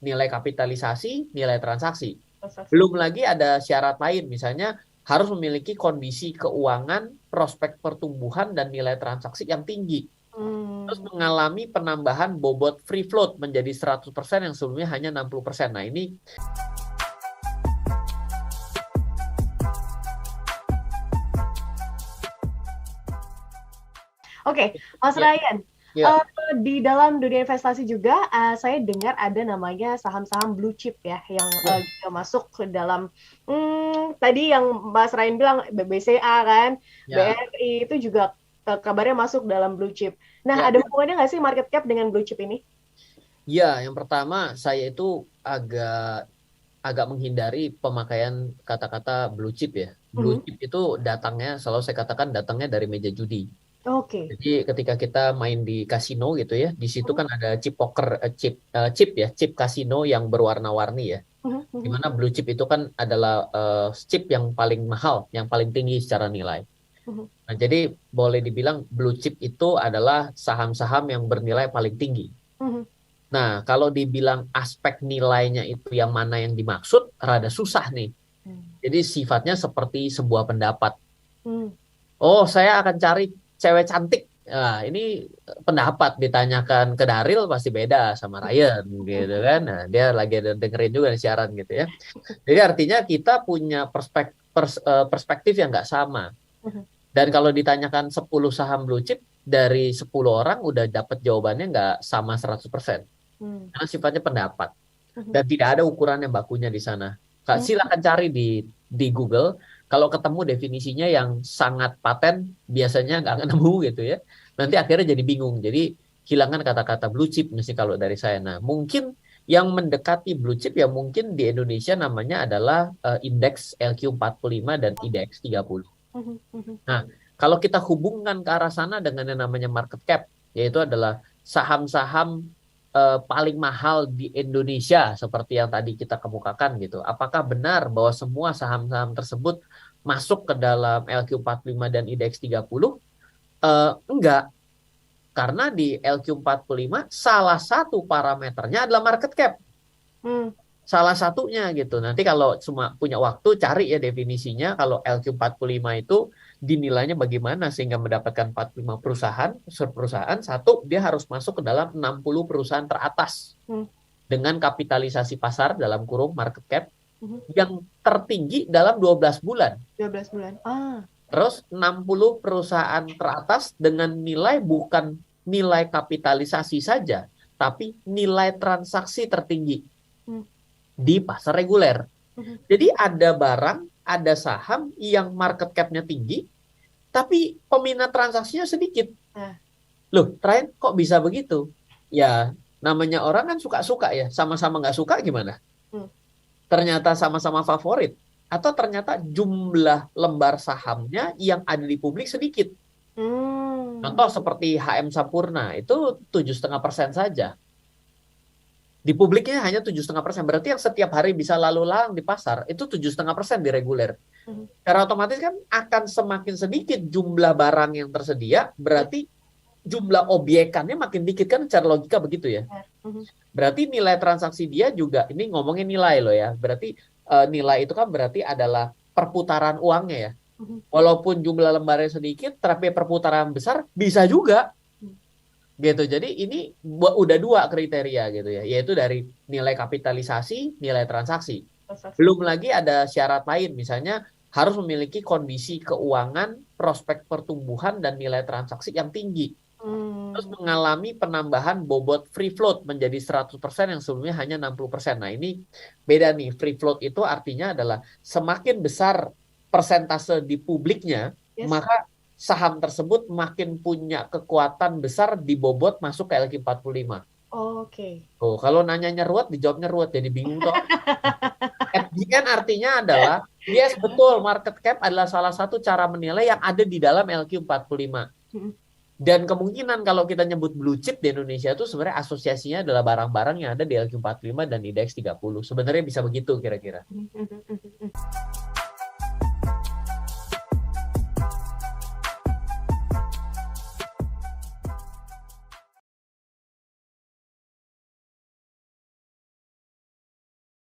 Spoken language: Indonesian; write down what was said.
nilai kapitalisasi, nilai transaksi. Transaksi. Belum lagi ada syarat lain, misalnya harus memiliki kondisi keuangan, prospek pertumbuhan, dan nilai transaksi yang tinggi. Terus Hmm. mengalami penambahan bobot free float menjadi 100% yang sebelumnya hanya 60%. Nah, ini Oke, Mas ya, Ryan, ya, di dalam dunia investasi juga, saya dengar ada namanya saham-saham blue chip ya, yang ya, juga masuk ke dalam, tadi yang Mas Ryan bilang BBCA kan, ya, BRI itu juga kabarnya masuk dalam blue chip. Nah, ya. ada hubungannya nggak sih market cap dengan blue chip ini? Ya, yang pertama saya itu agak agak menghindari pemakaian kata-kata blue chip ya. Blue Mhm. chip itu datangnya, selalu saya katakan datangnya dari meja judi. Oke. Jadi ketika kita main di kasino gitu ya, di situ Mhm, kan ada chip poker, chip ya, chip kasino yang berwarna-warni ya. mhm, mhm, Dimana blue chip itu kan adalah chip yang paling mahal, yang paling tinggi secara nilai. mhm, Nah, jadi boleh dibilang blue chip itu adalah saham-saham yang bernilai paling tinggi. mhm, Nah, kalau dibilang aspek nilainya itu yang mana yang dimaksud, rada susah nih. hmm, Jadi sifatnya seperti sebuah pendapat. hmm, Oh, saya akan cari cewek cantik. Nah, ini pendapat ditanyakan ke Daril pasti beda sama Ryan gitu kan. Nah, dia lagi dengerin juga nih siaran gitu ya. Jadi artinya kita punya perspektif yang nggak sama. mhm, Dan kalau ditanyakan 10 saham blue chip, dari 10 orang udah dapat jawabannya nggak sama 100%. hmm, Karena sifatnya pendapat. mhm, Dan tidak ada ukuran yang bakunya di sana. Kak, hmm, silakan cari di Google. Kalau ketemu definisinya yang sangat paten, biasanya nggak nemu gitu ya. Nanti akhirnya jadi bingung. Jadi hilangkan kata-kata blue chip mesti kalau dari saya. Nah, mungkin yang mendekati blue chip ya mungkin di Indonesia namanya adalah indeks LQ45 dan IDX 30. mhm, mhm, Nah, kalau kita hubungkan ke arah sana dengan yang namanya market cap, yaitu adalah saham-saham paling mahal di Indonesia seperti yang tadi kita kemukakan gitu. Apakah benar bahwa semua saham-saham tersebut masuk ke dalam LQ45 dan IDX 30? Enggak, karena di LQ45 salah satu parameternya adalah market cap. hmm, Salah satunya gitu. Nanti kalau cuma punya waktu cari ya definisinya kalau LQ45 itu dinilainya bagaimana sehingga mendapatkan 45 perusahaan, perusahaan satu dia harus masuk ke dalam 60 perusahaan teratas hmm, dengan kapitalisasi pasar dalam kurung market cap mhm, yang tertinggi dalam 12 bulan. 12 bulan. Ah, Terus 60 perusahaan teratas dengan nilai bukan nilai kapitalisasi saja, tapi nilai transaksi tertinggi hmm, di pasar reguler. mhm, Jadi ada barang, ada saham yang market cap-nya tinggi, tapi peminat transaksinya sedikit. nah, Loh, Ryan, kok bisa begitu? Ya, namanya orang kan suka-suka ya. Sama-sama nggak suka gimana? hmm, Ternyata sama-sama favorit. Atau ternyata jumlah lembar sahamnya yang ada di publik sedikit. hmm, Contoh seperti HM Sampurna, itu 7,5% saja. Di publiknya hanya 7,5%. Berarti yang setiap hari bisa lalu lalang di pasar, itu 7,5% di reguler. mhm, Karena otomatis kan akan semakin sedikit jumlah barang yang tersedia, iya, berarti jumlah obyekannya makin dikit kan secara logika begitu ya. benar, mhm, Berarti nilai transaksi dia juga, ini ngomongin nilai loh ya, berarti nilai itu kan berarti adalah perputaran uangnya ya. mhm, Walaupun jumlah lembarnya sedikit, tapi perputaran besar bisa juga mhm, gitu. Jadi ini udah dua kriteria gitu ya, yaitu dari nilai kapitalisasi, nilai transaksi. transaksi. Belum lagi ada syarat lain, misalnya harus memiliki kondisi keuangan, prospek pertumbuhan, dan nilai transaksi yang tinggi. Terus Hmm, mengalami penambahan bobot free float menjadi 100% yang sebelumnya hanya 60%. Nah ini beda nih, free float itu artinya adalah semakin besar persentase di publiknya, yes, maka saham tersebut makin punya kekuatan besar di bobot masuk ke LQ45. oke. Oh, kalau nanyanya ruwet, dijawabnya ruwet, jadi bingung tuh. FGN artinya adalah, yes betul, market cap adalah salah satu cara menilai yang ada di dalam LQ45. Mhm, Dan kemungkinan kalau kita nyebut blue chip di Indonesia itu sebenarnya asosiasinya adalah barang-barang yang ada di LQ45 dan IDX 30. Sebenarnya bisa begitu kira-kira. mhm, mhm, mhm, mhm.